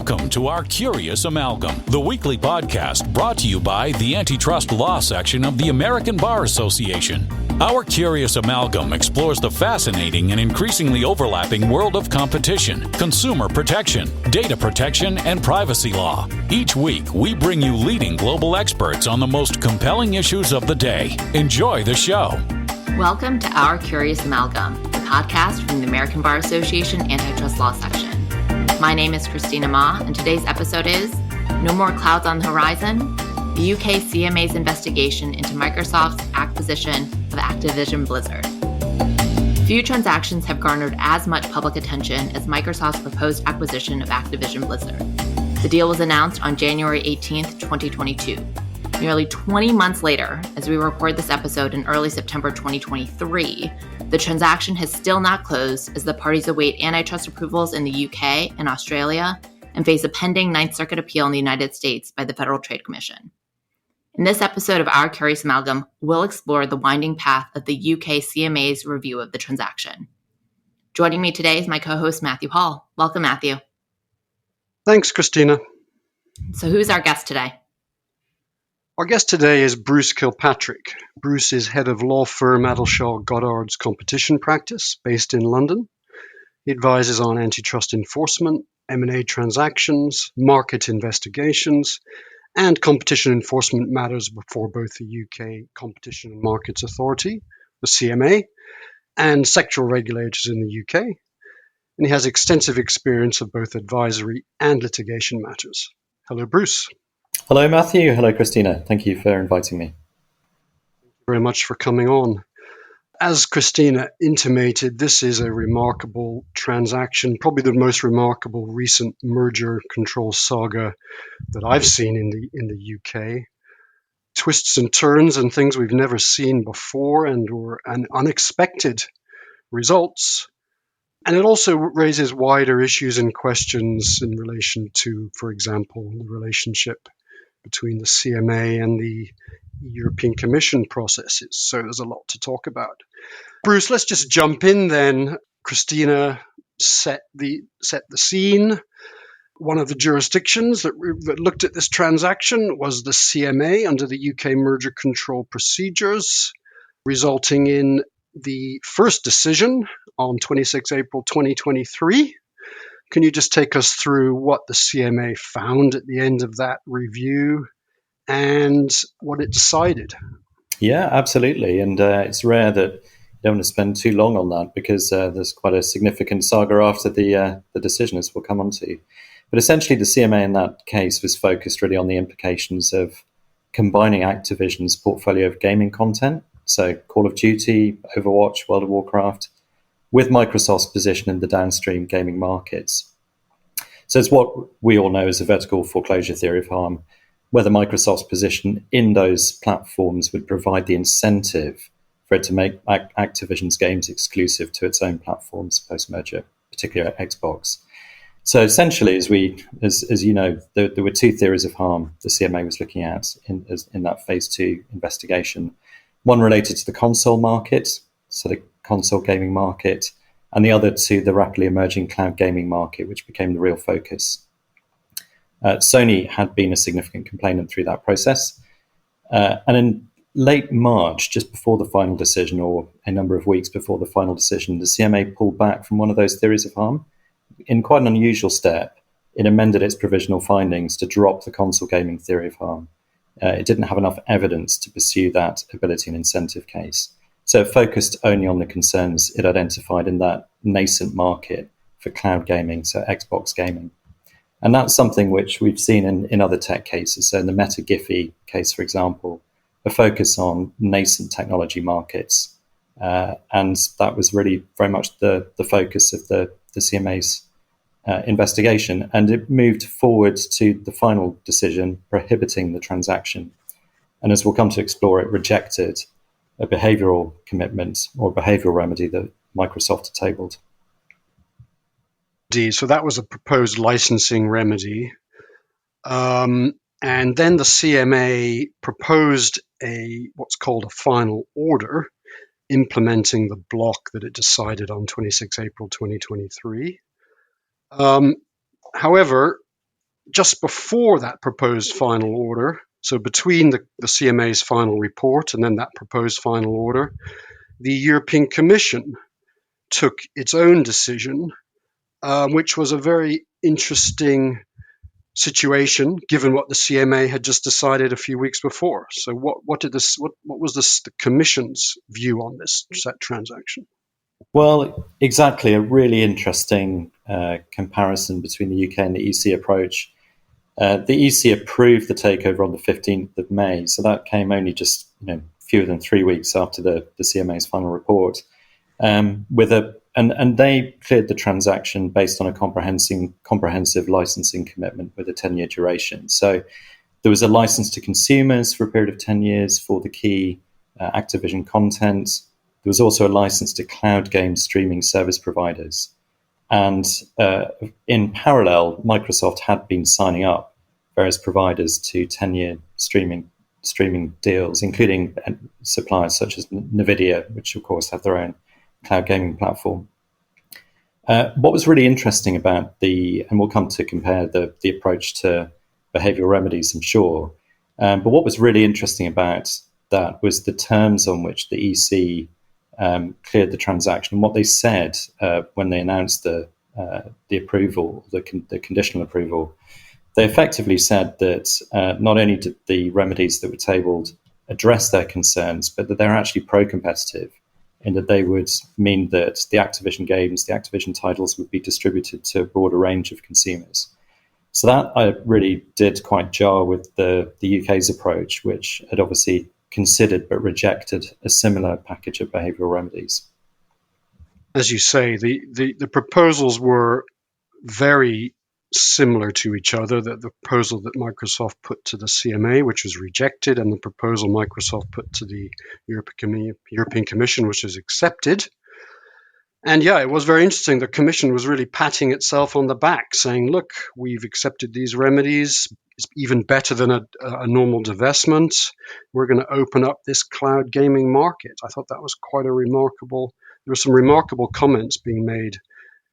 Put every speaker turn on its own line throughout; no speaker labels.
Welcome to our Curious Amalgam, the weekly podcast brought to you by the Antitrust Law section of the American Bar Association. Our Curious Amalgam explores the fascinating and increasingly overlapping world of competition, consumer protection, data protection, and privacy law. Each week, we bring you leading global experts on the most compelling issues of the day. Enjoy the show.
Welcome to Our Curious Amalgam, the podcast from the American Bar Association Antitrust Law section. My name is Christina Ma, and today's episode is No More Clouds on the Horizon, the UK CMA's investigation into Microsoft's acquisition of Activision Blizzard. Few transactions have garnered as much public attention as Microsoft's proposed acquisition of Activision Blizzard. The deal was announced on January 18th, 2022. Nearly 20 months later, as we record this episode in early September 2023, the transaction has still not closed as the parties await antitrust approvals in the UK and Australia and face a pending Ninth Circuit appeal in the United States by the Federal Trade Commission. In this episode of Our Curious Amalgam, we'll explore the winding path of the UK CMA's review of the transaction. Joining me today is my co-host, Matthew Hall. Welcome, Matthew.
Thanks, Christina.
So who's our guest today?
Our guest today is Bruce Kilpatrick. Bruce is head of law firm Addleshaw Goddard's competition practice based in London. He advises on antitrust enforcement, M&A transactions, market investigations, and competition enforcement matters before both the UK Competition and Markets Authority, the CMA, and sectoral regulators in the UK. And he has extensive experience of both advisory and litigation matters. Hello, Bruce.
Hello, Matthew. Hello, Christina. Thank you for inviting me.
Thank you very much for coming on. As Christina intimated, this is a remarkable transaction, probably the most remarkable recent merger control saga that I've seen in the UK. Twists and turns and things we've never seen before and unexpected results. And it also raises wider issues and questions in relation to, for example, the relationship between the CMA and the European Commission processes. So there's a lot to talk about. Bruce, let's just jump in then. Christina set the scene. One of the jurisdictions that looked at this transaction was the CMA under the UK merger control procedures, resulting in the first decision on 26 April 2023. Can you just take us through what the CMA found at the end of that review and what it decided?
Yeah, absolutely. And it's rare that you don't want to spend too long on that because there's quite a significant saga after the decision, as we'll come on to. But essentially, the CMA in that case was focused really on the implications of combining Activision's portfolio of gaming content, so Call of Duty, Overwatch, World of Warcraft, with Microsoft's position in the downstream gaming markets. So it's what we all know as a vertical foreclosure theory of harm, whether Microsoft's position in those platforms would provide the incentive for it to make Activision's games exclusive to its own platforms post-merger, particularly at Xbox. So essentially, as you know, there were two theories of harm the CMA was looking at in that phase 2 investigation. One related to the console market, so the console gaming market, and the other to the rapidly emerging cloud gaming market, which became the real focus. Sony had been a significant complainant through that process. And in late March, just before the final decision, or a number of weeks before the final decision, the CMA pulled back from one of those theories of harm. In quite an unusual step, it amended its provisional findings to drop the console gaming theory of harm. It didn't have enough evidence to pursue that ability and incentive case. So it focused only on the concerns it identified in that nascent market for cloud gaming, so Xbox gaming. And that's something which we've seen in other tech cases. So in the Meta Giphy case, for example, a focus on nascent technology markets. And that was really very much the focus of the CMA's investigation. And it moved forward to the final decision prohibiting the transaction. And as we'll come to explore, it rejected a behavioral commitment or behavioral remedy that Microsoft had tabled.
So that was a proposed licensing remedy. And then the CMA proposed what's called a final order implementing the block that it decided on 26 April 2023. However, just before that proposed final order, so between the CMA's final report and then that proposed final order, the European Commission took its own decision, which was a very interesting situation given what the CMA had just decided a few weeks before. So what was the Commission's view on this transaction?
Well, exactly, a really interesting comparison between the UK and the EC approach. The EC approved the takeover on the 15th of May, so that came only just fewer than 3 weeks after the CMA's final report. And they cleared the transaction based on a comprehensive licensing commitment with a 10-year duration. So there was a license to consumers for a period of 10 years for the key Activision content. There was also a license to cloud game streaming service providers. And in parallel, Microsoft had been signing up various providers to 10-year streaming deals, including suppliers such as NVIDIA, which of course have their own cloud gaming platform. What was really interesting about and we'll come to compare the approach to behavioural remedies, I'm sure, but what was really interesting about that was the terms on which the EC cleared the transaction and what they said when they announced the approval, the conditional approval. They effectively said that not only did the remedies that were tabled address their concerns, but that they're actually pro-competitive, in that they would mean that the Activision games, the Activision titles would be distributed to a broader range of consumers. So that I really did quite jar with the UK's approach, which had obviously considered but rejected a similar package of behavioural remedies.
As you say, the proposals were very similar to each other. The proposal that Microsoft put to the CMA, which was rejected, and the proposal Microsoft put to the European Commission, which was accepted. And yeah, it was very interesting. The Commission was really patting itself on the back, saying, look, we've accepted these remedies. It's even better than a normal divestment. We're going to open up this cloud gaming market. I thought that was quite a remarkable, there were some remarkable comments being made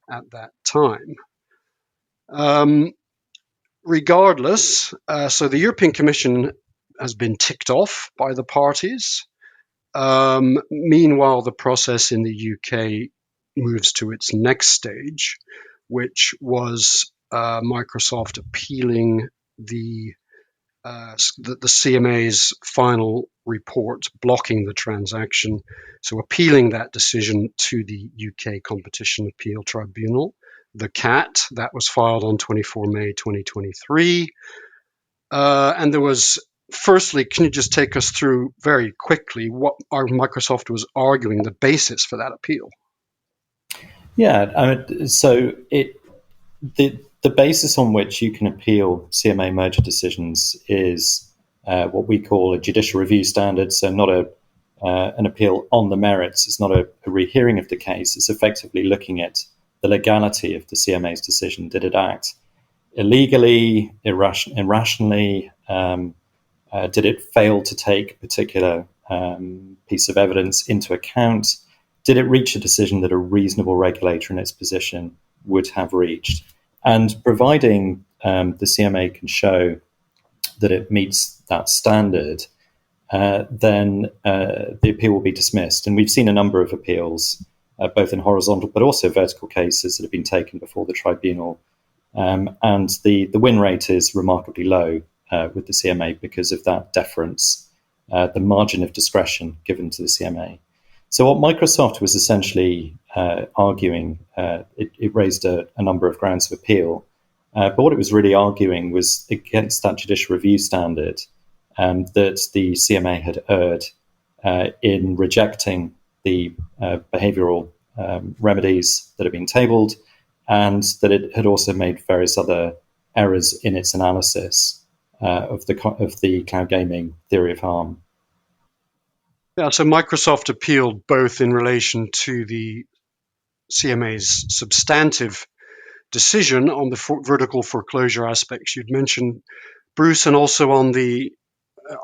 at that time. Regardless, so the European Commission has been ticked off by the parties. Meanwhile, the process in the UK moves to its next stage, which was Microsoft appealing the CMA's final report blocking the transaction, so appealing that decision to the UK Competition Appeal Tribunal, the CAT. That was filed on 24 May 2023. And there was, firstly, can you just take us through very quickly what Microsoft was arguing, the basis for that appeal?
Yeah, so the basis on which you can appeal CMA merger decisions is what we call a judicial review standard. So not an appeal on the merits. It's not a rehearing of the case. It's effectively looking at the legality of the CMA's decision. Did it act illegally, irrationally? Did it fail to take a particular piece of evidence into account? Did it reach a decision that a reasonable regulator in its position would have reached? And providing the CMA can show that it meets that standard, then the appeal will be dismissed. And we've seen a number of appeals, both in horizontal but also vertical cases that have been taken before the tribunal. And the win rate is remarkably low with the CMA because of that deference, the margin of discretion given to the CMA. So what Microsoft was essentially arguing, it raised a number of grounds of appeal, but what it was really arguing was against that judicial review standard that the CMA had erred in rejecting the behavioural remedies that had been tabled, and that it had also made various other errors in its analysis of the cloud gaming theory of harm.
Yeah, so Microsoft appealed both in relation to the CMA's substantive decision on the vertical foreclosure aspects you'd mentioned, Bruce, and also on the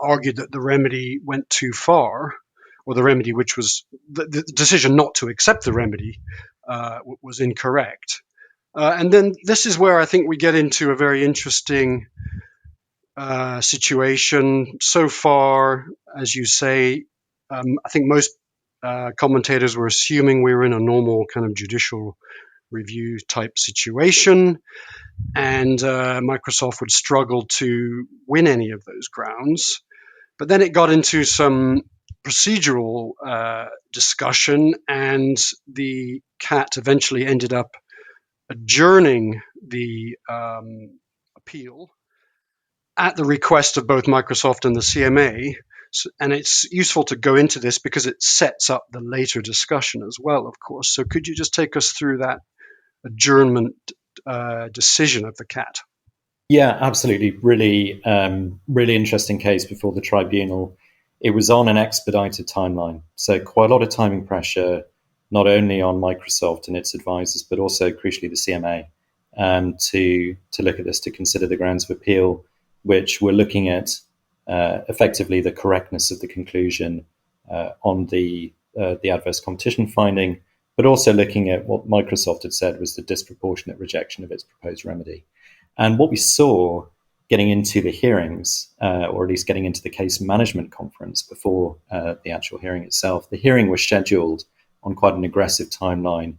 argued that the remedy went too far, or the remedy which was the decision not to accept the remedy was incorrect. And then this is where I think we get into a very interesting situation. So far, as you say, I think most commentators were assuming we were in a normal kind of judicial review type situation, and Microsoft would struggle to win any of those grounds. But then it got into some procedural discussion, and the CAT eventually ended up adjourning the appeal at the request of both Microsoft and the CMA. And it's useful to go into this because it sets up the later discussion as well, of course. So could you just take us through that adjournment decision of the CAT?
Yeah, absolutely. Really, really interesting case before the tribunal. It was on an expedited timeline, so quite a lot of timing pressure, not only on Microsoft and its advisors, but also crucially the CMA, to look at this, to consider the grounds of appeal, which were looking at effectively the correctness of the conclusion on the adverse competition finding, but also looking at what Microsoft had said was the disproportionate rejection of its proposed remedy. And what we saw getting into the hearings, or at least getting into the case management conference before the actual hearing itself, the hearing was scheduled on quite an aggressive timeline.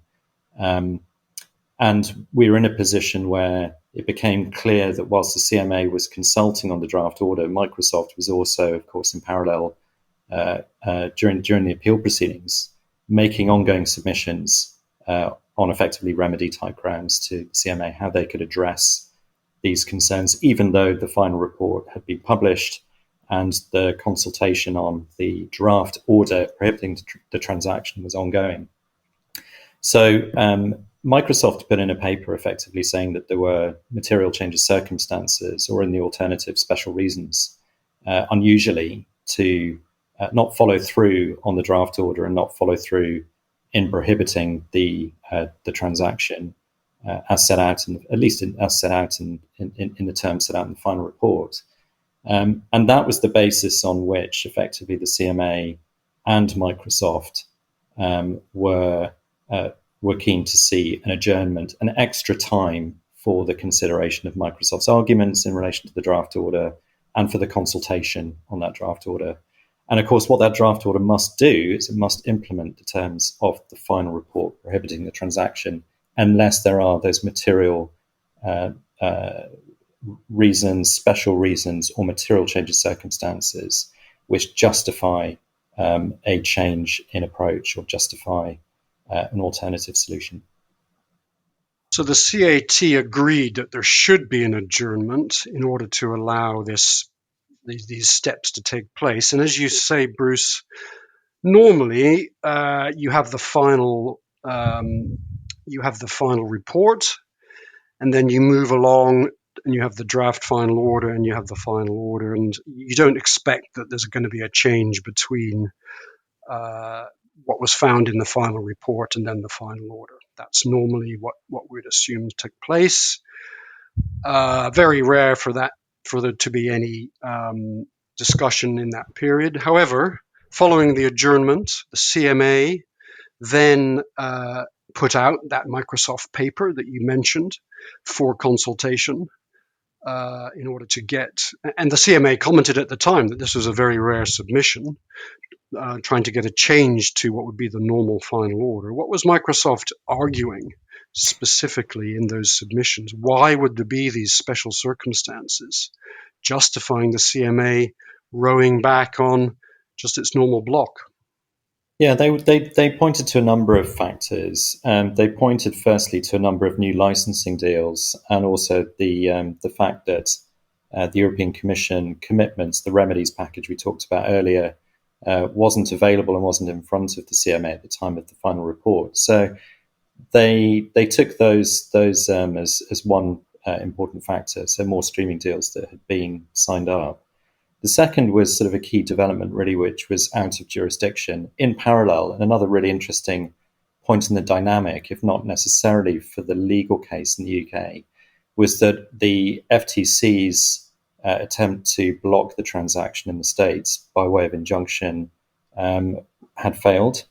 And we were in a position where it became clear that whilst the CMA was consulting on the draft order, Microsoft was also, of course, in parallel during the appeal proceedings, making ongoing submissions on effectively remedy type grounds to the CMA, how they could address these concerns, even though the final report had been published and the consultation on the draft order prohibiting the transaction was ongoing. So Microsoft put in a paper effectively saying that there were material change of circumstances, or in the alternative, special reasons, unusually to not follow through on the draft order and not follow through in prohibiting the transaction as set out, as set out in the terms set out in the final report. And that was the basis on which effectively the CMA and Microsoft were keen to see an adjournment, an extra time for the consideration of Microsoft's arguments in relation to the draft order and for the consultation on that draft order. And of course, what that draft order must do is it must implement the terms of the final report prohibiting the transaction, unless there are those material reasons, special reasons, or material change of circumstances which justify a change in approach or justify an alternative solution.
So the CAT agreed that there should be an adjournment in order to allow these steps to take place. And as you say, Bruce, normally you have the final report, and then you move along and you have the draft final order and you have the final order, and you don't expect that there's going to be a change between what was found in the final report and then the final order. That's normally what we'd assume took place. Very rare for there to be any discussion in that period. However, following the adjournment, the CMA then put out that Microsoft paper that you mentioned for consultation in order to get, and the CMA commented at the time that this was a very rare submission, trying to get a change to what would be the normal final order. What was Microsoft arguing specifically in those submissions? Why would there be these special circumstances justifying the CMA rowing back on just its normal block?
Yeah, they pointed to a number of factors. They pointed firstly to a number of new licensing deals, and also the fact that the European Commission commitments, the remedies package we talked about earlier, wasn't available and wasn't in front of the CMA at the time of the final report. So they took those as one important factor. So more streaming deals that had been signed up. The second was sort of a key development, really, which was out of jurisdiction in parallel. And another really interesting point in the dynamic, if not necessarily for the legal case in the UK, was that the FTC's attempt to block the transaction in the States by way of injunction had failed,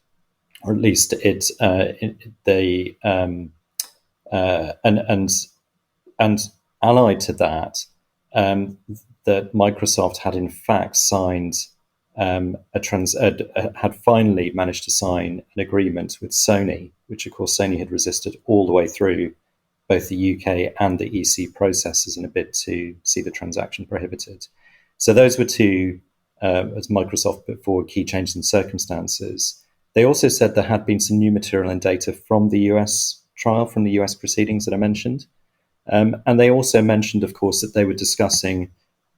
or at least and allied to that, that Microsoft had in fact signed had finally managed to sign an agreement with Sony, which of course Sony had resisted all the way through both the UK and the EC processes in a bid to see the transaction prohibited. So those were two, as Microsoft put forward, key changes in circumstances. They also said there had been some new material and data from the US trial, from the US proceedings that I mentioned. And they also mentioned, of course, that they were discussing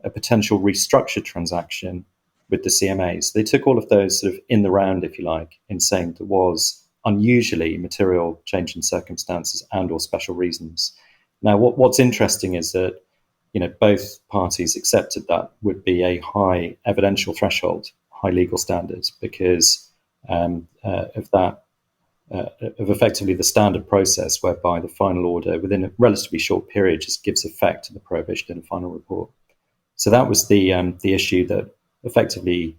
a potential restructured transaction with the CMAs. They took all of those sort of in the round, if you like, in saying there was unusually material change in circumstances and or special reasons. Now, what's interesting is that, both parties accepted that would be a high evidential threshold, high legal standards, because of effectively the standard process whereby the final order within a relatively short period just gives effect to the prohibition in a final report. So that was the issue that effectively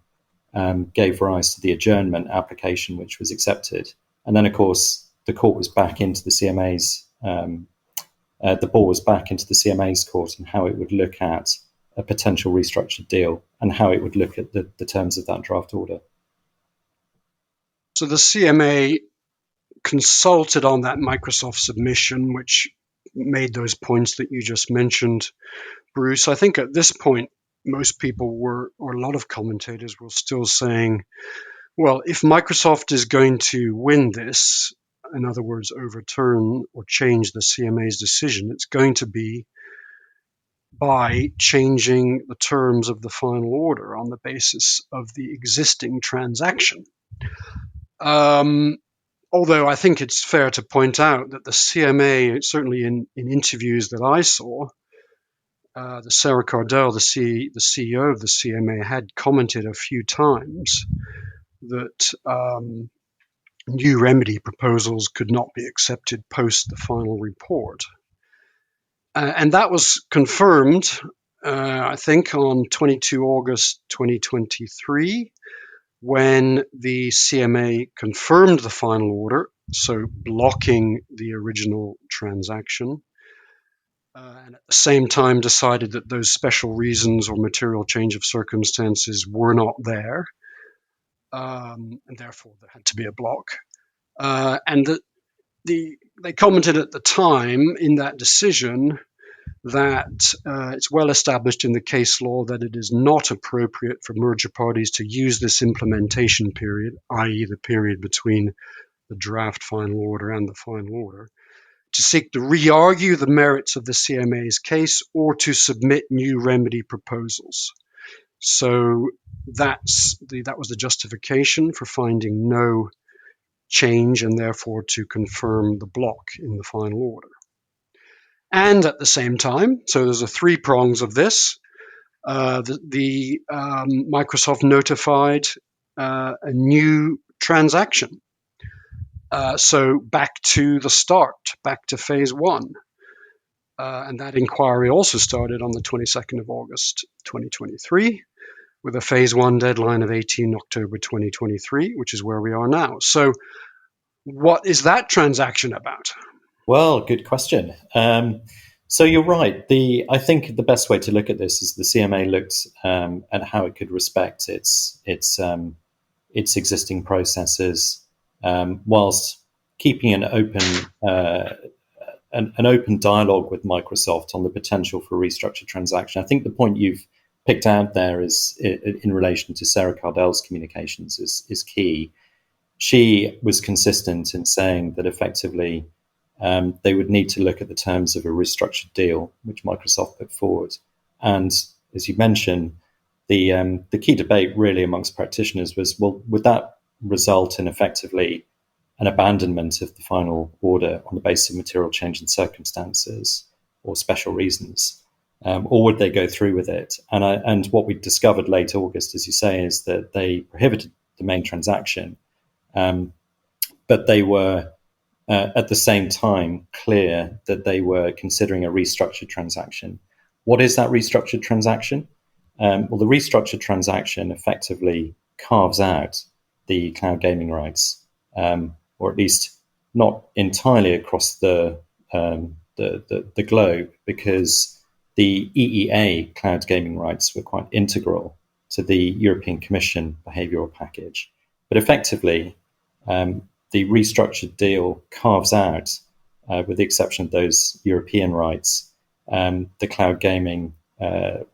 gave rise to the adjournment application, which was accepted. And then, of course, the court was back into the CMA's, the ball was back into the CMA's court and how it would look at a potential restructured deal and how it would look at the terms of that draft order.
So the CMA consulted on that Microsoft submission, which made those points that you just mentioned, Bruce. I think at this point, most people were, or a lot of commentators were still saying, well, if Microsoft is going to win this, in other words, overturn or change the CMA's decision, it's going to be by changing the terms of the final order on the basis of the existing transaction. Although I think it's fair to point out that the CMA, certainly in interviews that I saw, the Sarah Cardell, the CEO of the CMA, had commented a few times that new remedy proposals could not be accepted post the final report. And that was confirmed, I think, on 22 August 2023, when the CMA confirmed the final order, so blocking the original transaction, and at the same time decided that those special reasons or material change of circumstances were not there, and therefore there had to be a block. And they commented at the time in that decision that it's well established in the case law that it is not appropriate for merger parties to use this implementation period, i.e. the period between the draft final order and the final order, to seek to re-argue the merits of the CMA's case or to submit new remedy proposals. So that was the justification for finding no change and therefore to confirm the block in the final order. And at the same time, so there's three prongs of this, Microsoft notified a new transaction. So back to the start, back to phase one. And that inquiry also started on the 22nd of August 2023 with a phase one deadline of 18 October 2023, which is where we are now. So what is that transaction about?
Well, good question. So you're right. I think the best way to look at this is the CMA looked at how it could respect its existing processes whilst keeping an open dialogue with Microsoft on the potential for a restructured transaction. I think the point you've picked out there is in relation to Sarah Cardell's communications is key. She was consistent in saying that effectively they would need to look at the terms of a restructured deal, which Microsoft put forward. And as you mentioned, the key debate really amongst practitioners was, well, would that result in effectively an abandonment of the final order on the basis of material change in circumstances or special reasons, or would they go through with it? And what we discovered late August, as you say, is that they prohibited the main transaction, but they were at the same time clear that they were considering a restructured transaction. What is that restructured transaction? Well, the restructured transaction effectively carves out the cloud gaming rights, or at least not entirely across the the globe, because the EEA cloud gaming rights were quite integral to the European Commission behavioural package. But effectively, the restructured deal carves out, with the exception of those European rights, the cloud gaming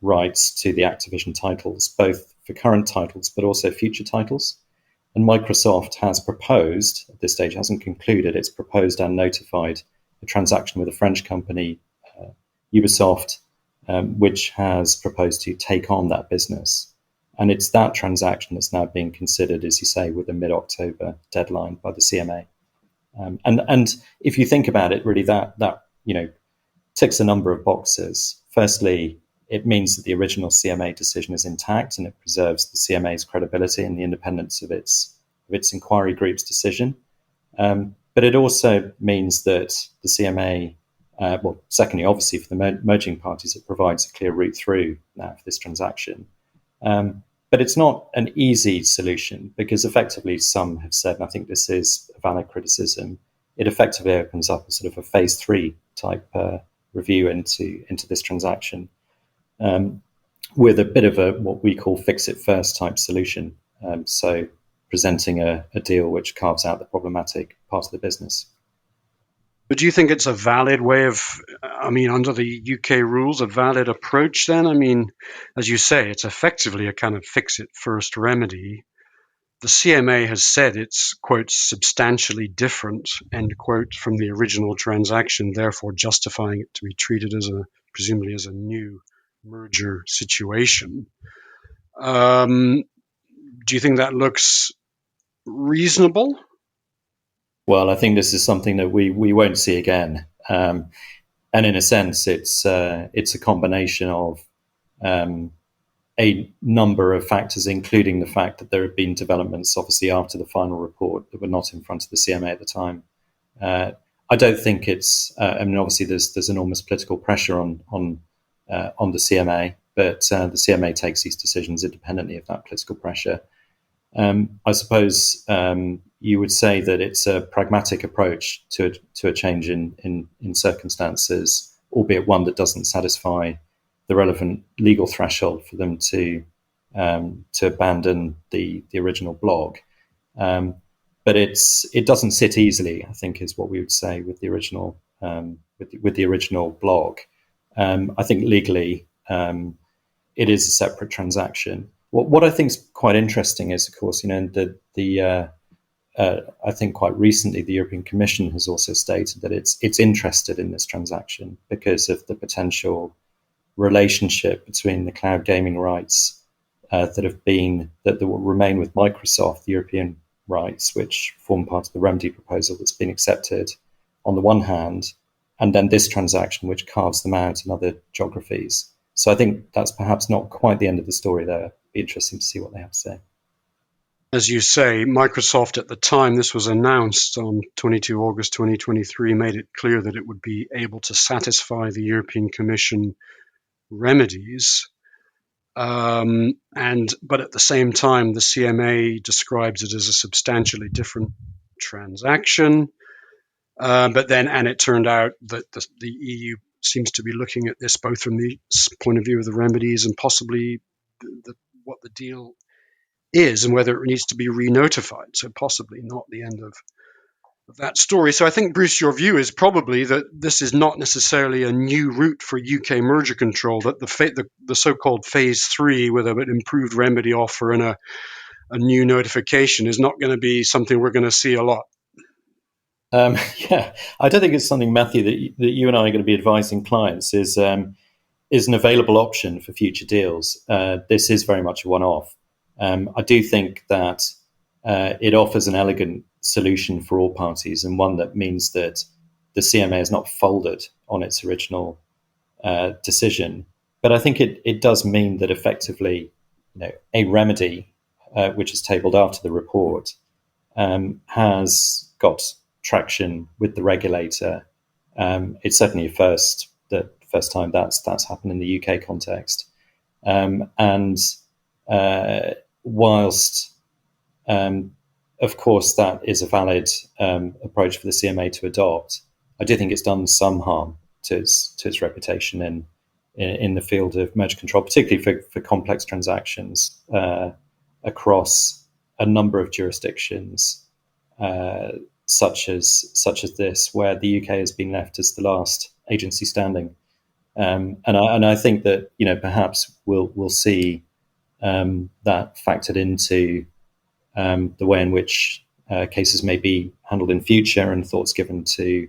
rights to the Activision titles, both for current titles but also future titles. And Microsoft has proposed, at this stage hasn't concluded, it's proposed and notified a transaction with a French company, Ubisoft, which has proposed to take on that business. And it's that transaction that's now being considered, as you say, with a mid-October deadline by the CMA. And if you think about it, really, that ticks a number of boxes. Firstly, it means that the original CMA decision is intact and it preserves the CMA's credibility and the independence of its inquiry group's decision. But it also means that the CMA, secondly, obviously for the merging parties, it provides a clear route through now for this transaction. But it's not an easy solution, because effectively some have said, and I think this is a valid criticism, it effectively opens up a sort of a phase 3 type review into this transaction, with a bit of a what we call fix it first type solution. So presenting a deal which carves out the problematic part of the business.
But do you think it's a valid way of, under the UK rules, a valid approach then? As you say, it's effectively a kind of fix-it-first remedy. The CMA has said it's, quote, substantially different, end quote, from the original transaction, therefore justifying it to be treated as presumably as a new merger situation. Do you think that looks reasonable?
Well, I think this is something that we won't see again, and in a sense, it's a combination of a number of factors, including the fact that there have been developments, obviously after the final report, that were not in front of the CMA at the time. I don't think it's. Obviously, there's enormous political pressure on the CMA, but the CMA takes these decisions independently of that political pressure. I suppose you would say that it's a pragmatic approach to a change in circumstances, albeit one that doesn't satisfy the relevant legal threshold for them to abandon the original blog. But it doesn't sit easily, I think, is what we would say with the original with the original blog. I think legally it is a separate transaction. What I think is quite interesting is, of course, I think quite recently the European Commission has also stated that it's interested in this transaction because of the potential relationship between the cloud gaming rights that will remain with Microsoft, the European rights, which form part of the remedy proposal that's been accepted on the one hand, and then this transaction which carves them out in other geographies. So I think that's perhaps not quite the end of the story there. It'd be interesting to see what they have to say.
As you say, Microsoft at the time this was announced on 22 August 2023 made it clear that it would be able to satisfy the European Commission remedies. But at the same time, the CMA describes it as a substantially different transaction. But it turned out that the EU seems to be looking at this both from the point of view of the remedies and possibly what the deal is and whether it needs to be re-notified. So possibly not the end of that story. So I think, Bruce, your view is probably that this is not necessarily a new route for UK merger control, that the so-called phase 3 with an improved remedy offer and a new notification is not going to be something we're going to see a lot.
I don't think it's something, Matthew, that you and I are going to be advising clients is an available option for future deals. This is very much a one-off. I do think that it offers an elegant solution for all parties, and one that means that the CMA is not folded on its original decision. But I think it does mean that effectively, a remedy which is tabled after the report has got traction with the regulator. It's certainly a first time that's happened in the UK context, and whilst of course that is a valid approach for the CMA to adopt, I do think it's done some harm to its reputation in the field of merger control, particularly for complex transactions across a number of jurisdictions, such as this, where the UK has been left as the last agency standing. And I think that perhaps we'll see that factored into the way in which cases may be handled in future, and thoughts given to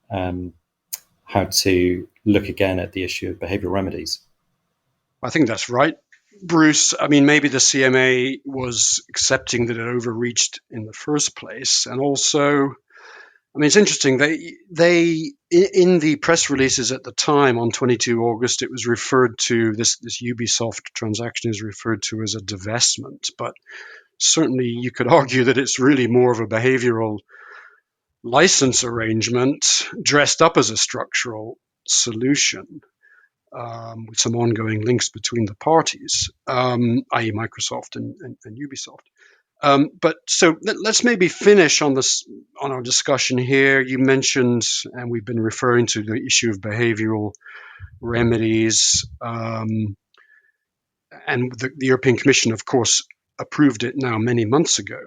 how to look again at the issue of behavioural remedies.
I think that's right, Bruce. I mean, maybe the CMA was accepting that it overreached in the first place, and also, I mean, it's interesting. They in the press releases at the time on 22 August, it was referred to this Ubisoft transaction is referred to as a divestment, but certainly you could argue that it's really more of a behavioural license arrangement dressed up as a structural solution, with some ongoing links between the parties, i.e. Microsoft and Ubisoft. But so let's maybe finish on our discussion here. You mentioned, and we've been referring to, the issue of behavioural remedies, and the European Commission, of course, approved it now many months ago.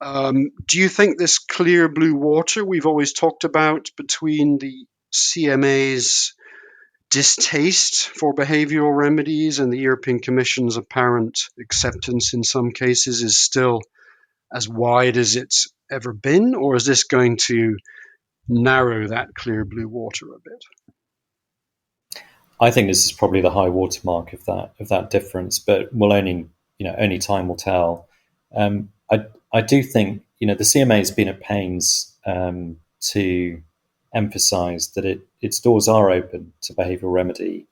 Do you think this clear blue water we've always talked about between the CMA's distaste for behavioural remedies and the European Commission's apparent acceptance in some cases is still as wide as it's ever been, or is this going to narrow that clear blue water a bit?
I think this is probably the high watermark of that difference, but only time will tell. I do think the CMA has been at pains to emphasise that its doors are open to behavioural remedy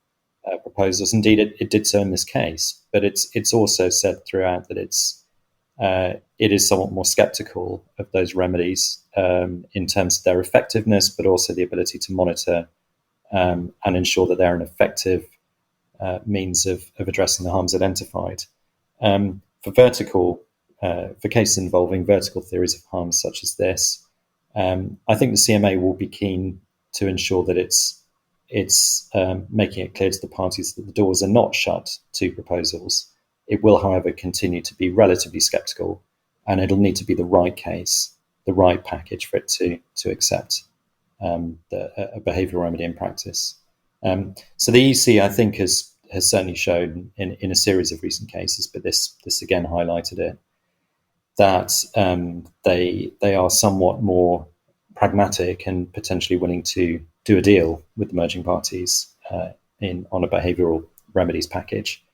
proposals. Indeed, it did so in this case, but it's also said throughout that it is somewhat more sceptical of those remedies in terms of their effectiveness, but also the ability to monitor and ensure that they're an effective means of addressing the harms identified. For cases involving vertical theories of harm such as this, I think the CMA will be keen to ensure that it's making it clear to the parties that the doors are not shut to proposals. It will, however, continue to be relatively sceptical, and it'll need to be the right case, the right package for it to accept a behavioural remedy in practice. So the EC, I think, has certainly shown in a series of recent cases, but this again highlighted it, that they are somewhat more pragmatic and potentially willing to do a deal with the merging parties on a behavioural remedies package.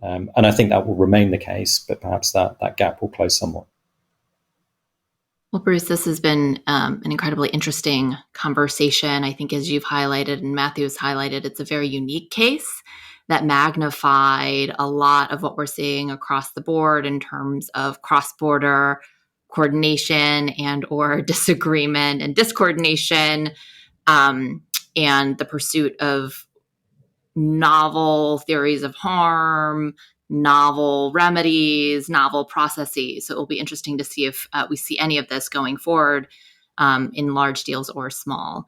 And I think that will remain the case, but perhaps that gap will close somewhat.
Well, Bruce, this has been an incredibly interesting conversation. I think, as you've highlighted and Matthew's highlighted, it's a very unique case that magnified a lot of what we're seeing across the board in terms of cross-border coordination and or disagreement and discoordination, and the pursuit of novel theories of harm, novel remedies, novel processes. So it will be interesting to see if we see any of this going forward in large deals or small.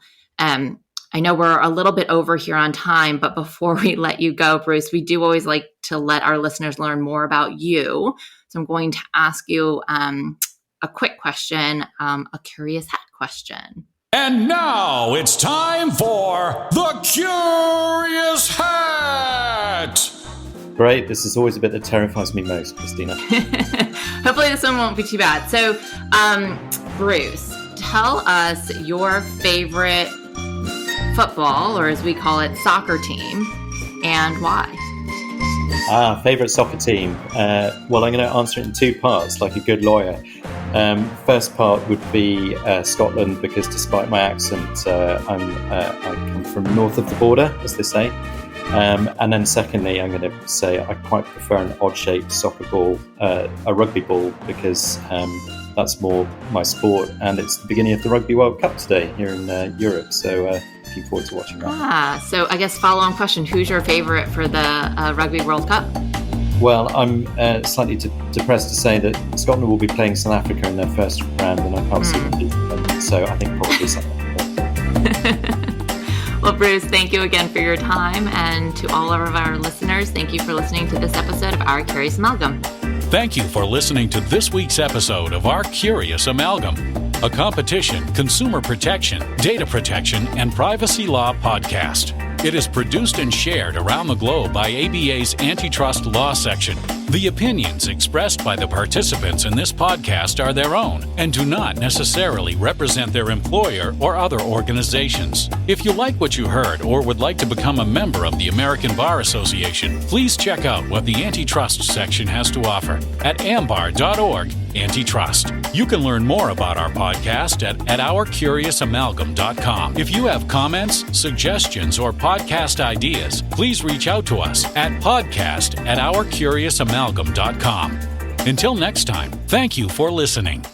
I know we're a little bit over here on time, but before we let you go, Bruce, we do always like to let our listeners learn more about you. So I'm going to ask you a quick question, a curious hat question.
And now it's time for the Curious Hat!
Great. This is always a bit that terrifies me most, Christina.
Hopefully this one won't be too bad. So, Bruce, tell us your favorite football, or as we call it, soccer team, and why.
Favorite soccer team. Well, I'm going to answer it in two parts, like a good lawyer. First part would be Scotland, because despite my accent, I come from north of the border, as they say. And then secondly, I'm going to say I quite prefer an odd-shaped soccer ball, a rugby ball, because that's more my sport, and it's the beginning of the Rugby World Cup today here in Europe, so looking forward to watching that.
So I guess follow-on question, who's your favorite for the Rugby World Cup?
Well, I'm slightly depressed to say that Scotland will be playing South Africa in their first round, and I can't see them beating them, so I think probably South Africa.
Well, Bruce, thank you again for your time. And to all of our listeners, thank you for listening to this episode of Our Curious Amalgam.
Thank you for listening to this week's episode of Our Curious Amalgam, a competition, consumer protection, data protection, and privacy law podcast. It is produced and shared around the globe by ABA's Antitrust Law Section. The opinions expressed by the participants in this podcast are their own and do not necessarily represent their employer or other organizations. If you like what you heard or would like to become a member of the American Bar Association, please check out what the Antitrust section has to offer at ambar.org/antitrust. You can learn more about our podcast at ourcuriousamalgam.com. If you have comments, suggestions, or podcast ideas, please reach out to us at podcast@ourcuriousamalgam.com. Until next time, thank you for listening.